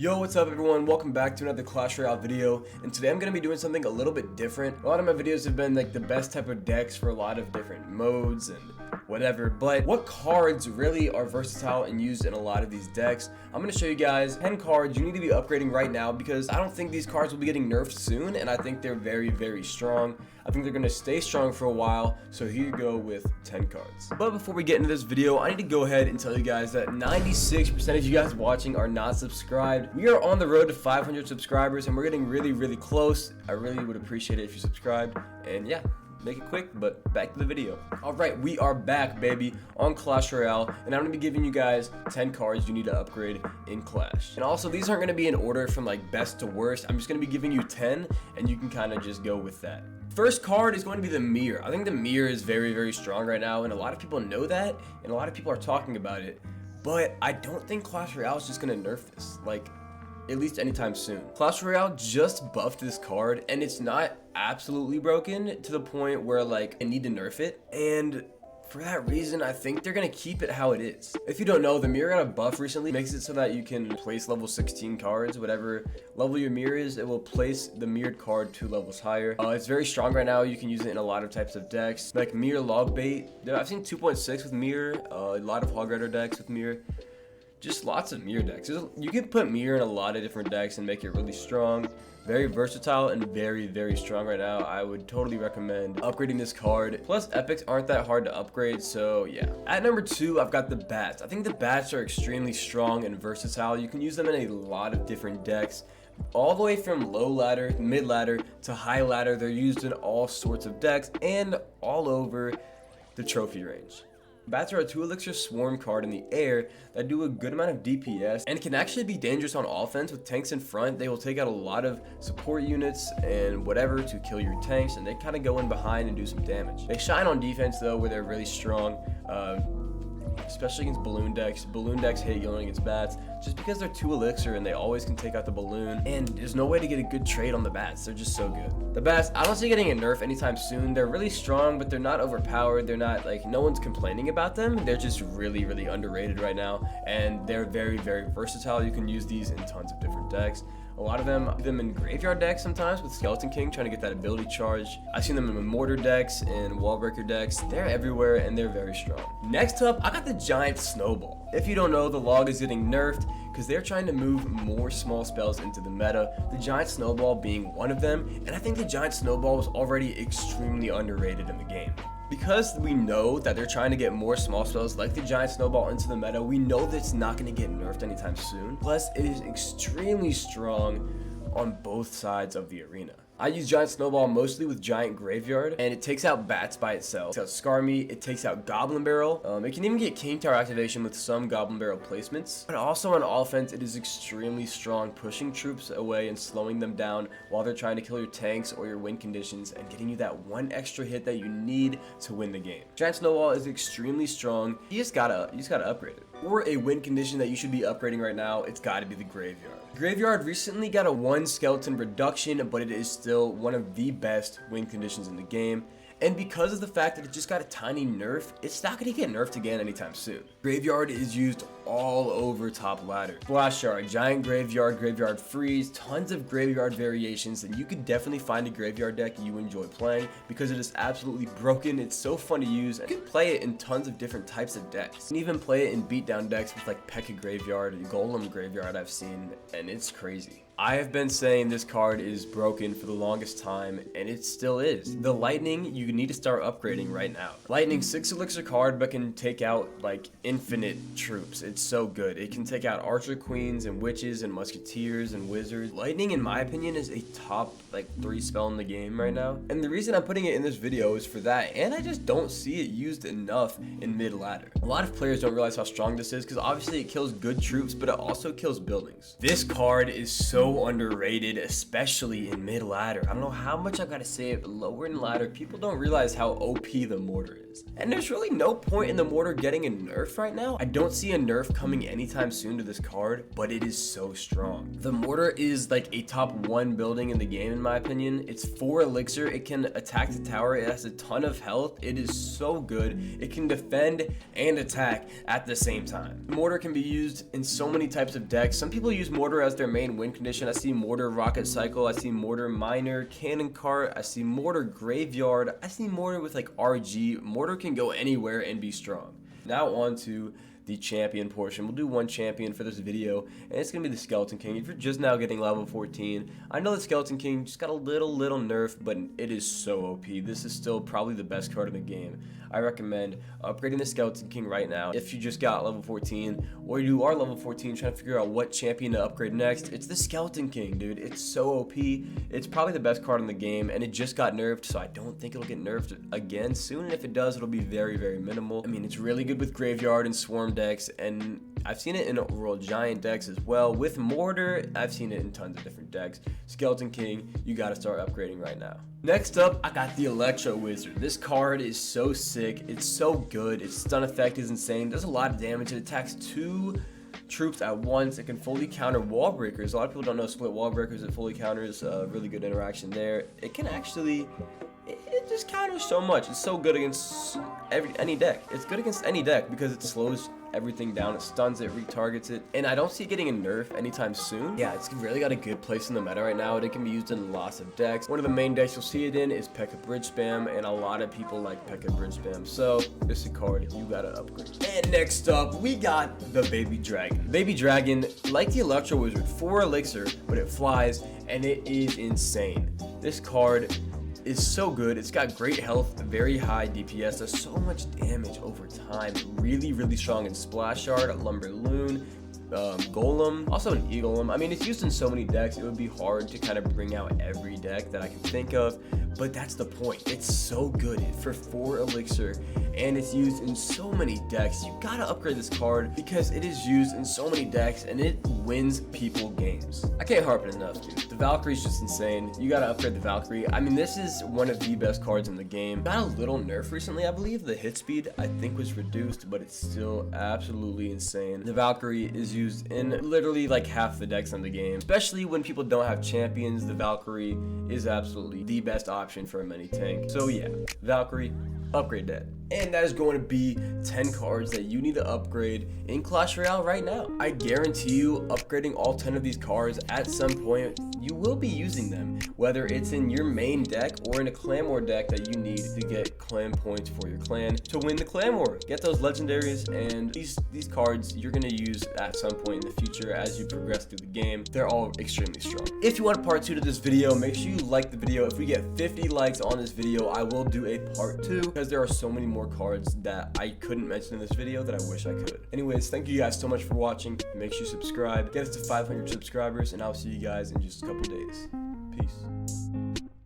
Yo, what's up everyone? Welcome back to another Clash Royale video, and today I'm going to be doing something a little bit different. A lot of my videos have been like the best type of decks for a lot of different modes and whatever, but what cards really are versatile and used in a lot of these decks? I'm going to show you guys 10 cards you need to be upgrading right now because I don't think these cards will be getting nerfed soon, and I think they're very strong. I think they're going to stay strong for a while, so here you go with 10 cards. But before we get into this video, I need to go ahead and tell you guys that 96% of you guys watching are not subscribed. We are on the road to 500 subscribers, and we're getting really close. I really would appreciate it if you subscribed, and yeah, make it quick, but back to the video. Alright, we are back, baby, on Clash Royale, and I'm going to be giving you guys 10 cards you need to upgrade in Clash. And also, these aren't going to be in order from like best to worst. I'm just going to be giving you 10, and you can kind of just go with that. First card is going to be the mirror. I think the mirror is very strong right now, and a lot of people know that, and a lot of people are talking about it, but I don't think Clash Royale is just going to nerf this, like, at least anytime soon. Clash Royale just buffed this card, and it's not absolutely broken to the point where like I need to nerf it, and for that reason I think they're gonna keep it how it is. If you don't know, the mirror got a buff recently, makes it so that you can place level 16 cards. Whatever level your mirror is, it will place the mirrored card 2 levels higher. It's very strong right now. You can use it in a lot of types of decks, like mirror log bait. I've seen 2.6 with mirror, a lot of hog rider decks with mirror. Just lots of mirror decks. You can put mirror in a lot of different decks and make it really strong. Very versatile and very strong right now. I would totally recommend upgrading this card. Plus, epics aren't that hard to upgrade, so yeah. At number 2, I've got the bats. I think the bats are extremely strong and versatile. You can use them in a lot of different decks. All the way from low ladder, mid ladder, to high ladder. They're used in all sorts of decks and all over the trophy range. Bats are a 2 elixir swarm card in the air that do a good amount of DPS and can actually be dangerous on offense. With tanks in front, they will take out a lot of support units and whatever to kill your tanks, and they kind of go in behind and do some damage. They shine on defense though, where they're really strong, especially against balloon decks. Balloon decks hate going against bats just because they're 2 elixir and they always can take out the balloon, and there's no way to get a good trade on the bats. They're just so good. The bats, I don't see getting a nerf anytime soon. They're really strong, but they're not overpowered. They're not like, no one's complaining about them. They're just really underrated right now, and they're very versatile. You can use these in tons of different decks. A lot of them in graveyard decks sometimes with Skeleton King, trying to get that ability charge. I've seen them in mortar decks and wall breaker decks. They're everywhere and they're very strong. Next up, I got the giant snowball. If you don't know, the log is getting nerfed because they're trying to move more small spells into the meta, the giant snowball being one of them, and I think the giant snowball was already extremely underrated in the game. Because we know that they're trying to get more small spells like the giant snowball into the meta, we know that it's not going to get nerfed anytime soon. Plus, it is extremely strong on both sides of the arena. I use giant snowball mostly with giant graveyard, and it takes out bats by itself. It takes out Skarmy, it takes out Goblin Barrel. It can even get King Tower activation with some Goblin Barrel placements. But also on offense, it is extremely strong, pushing troops away and slowing them down while they're trying to kill your tanks or your win conditions and getting you that one extra hit that you need to win the game. Giant snowball is extremely strong. You just gotta upgrade it. For a win condition that you should be upgrading right now, it's gotta be the graveyard. Graveyard recently got a 1 skeleton reduction, but it is still one of the best win conditions in the game. And because of the fact that it just got a tiny nerf, it's not going to get nerfed again anytime soon. Graveyard is used all over top ladder. Flash Shard, giant graveyard, graveyard freeze, tons of graveyard variations, and you could definitely find a graveyard deck you enjoy playing because it is absolutely broken. It's so fun to use. You can play it in tons of different types of decks. You can even play it in beatdown decks with like P.E.K.K.A. Graveyard, Golem Graveyard I've seen, and it's crazy. I have been saying this card is broken for the longest time, and it still is. The Lightning, you need to start upgrading right now. Lightning, 6 elixir card, but can take out like infinite troops. It's so good. It can take out archer queens and witches and musketeers and wizards. Lightning, in my opinion, is a top like 3 spell in the game right now. And the reason I'm putting it in this video is for that, and I just don't see it used enough in mid ladder. A lot of players don't realize how strong this is because obviously it kills good troops, but it also kills buildings. This card is so underrated, especially in mid ladder. I don't know how much I gotta say it, but lower in ladder, people don't realize how OP the mortar is. is. And there's really no point in the mortar getting a nerf right now. I don't see a nerf coming anytime soon to this card, but it is so strong. The mortar is like a top 1 building in the game in my opinion. It's 4 elixir, it can attack the tower, it has a ton of health, it is so good. It can defend and attack at the same time. Mortar can be used in so many types of decks. Some people use mortar as their main win condition. I see mortar rocket cycle, I see mortar miner, cannon cart, I see mortar graveyard, I see mortar with like RG. Mortar can go anywhere and be strong. Now on to the champion portion. We'll do one champion for this video, and it's gonna be the Skeleton King. If you're just now getting level 14, I know the Skeleton King just got a little nerf, but it is so OP. This is still probably the best card in the game. I recommend upgrading the Skeleton King right now if you just got level 14, or you are level 14 trying to figure out what champion to upgrade next. It's the Skeleton King, dude. It's so OP. It's probably the best card in the game, and it just got nerfed, so I don't think it'll get nerfed again soon, and if it does, it'll be very, very minimal. I mean, it's really good with Graveyard and Swarm decks, and I've seen it in World Giant decks as well. With Mortar, I've seen it in tons of different decks. Skeleton King, you gotta start upgrading right now. Next up, I got the Electro Wizard. This card is so sick, it's so good, its stun effect is insane, does a lot of damage, it attacks 2 troops at once, it can fully counter wall breakers. A lot of people don't know split wall breakers, it fully counters, really good interaction there. It can actually, it just counters so much. It's so good against any deck. It's good against any deck because it slows everything down, it stuns it, retargets it, and I don't see it getting a nerf anytime soon. Yeah, it's really got a good place in the meta right now. It can be used in lots of decks. One of the main decks you'll see it in is P.E.K.K.A. Bridge Spam, and a lot of people like P.E.K.K.A. Bridge Spam, so this is a card you gotta upgrade. And next up, we got the Baby Dragon. Baby Dragon, like the Electro Wizard, 4 elixir, but it flies, and it is insane. This card is so good. It's got great health, very high DPS, does so much damage over time. Really strong in Splash Shard, Lumberloon, Golem, also an Eagleum. I mean, it's used in so many decks, it would be hard to kind of bring out every deck that I can think of, but that's the point. It's so good for 4 elixir, and it's used in so many decks. You gotta upgrade this card because it is used in so many decks, and it wins people games. I can't harp it enough, dude. The Valkyrie's just insane. You gotta upgrade the Valkyrie. I mean, this is one of the best cards in the game. Got a little nerf recently, I believe. The hit speed, I think, was reduced, but it's still absolutely insane. The Valkyrie is used in literally like half the decks in the game. Especially when people don't have champions, the Valkyrie is absolutely the best option for a mini tank. So yeah, Valkyrie, upgrade that. And that is going to be 10 cards that you need to upgrade in Clash Royale right now. I guarantee you, upgrading all 10 of these cards at some point, you will be using them, whether it's in your main deck or in a clan war deck that you need to get clan points for your clan to win the clan war. Get those legendaries, and these cards you're going to use at some point in the future as you progress through the game. They're all extremely strong. If you want a part 2 to this video, make sure you like the video. If we get 50 likes on this video, I will do a part 2 because there are so many more cards that I couldn't mention in this video that I wish I could. Anyways, thank you guys so much for watching. Make sure you subscribe, get us to 500 subscribers, and I'll see you guys in just a couple days. Peace.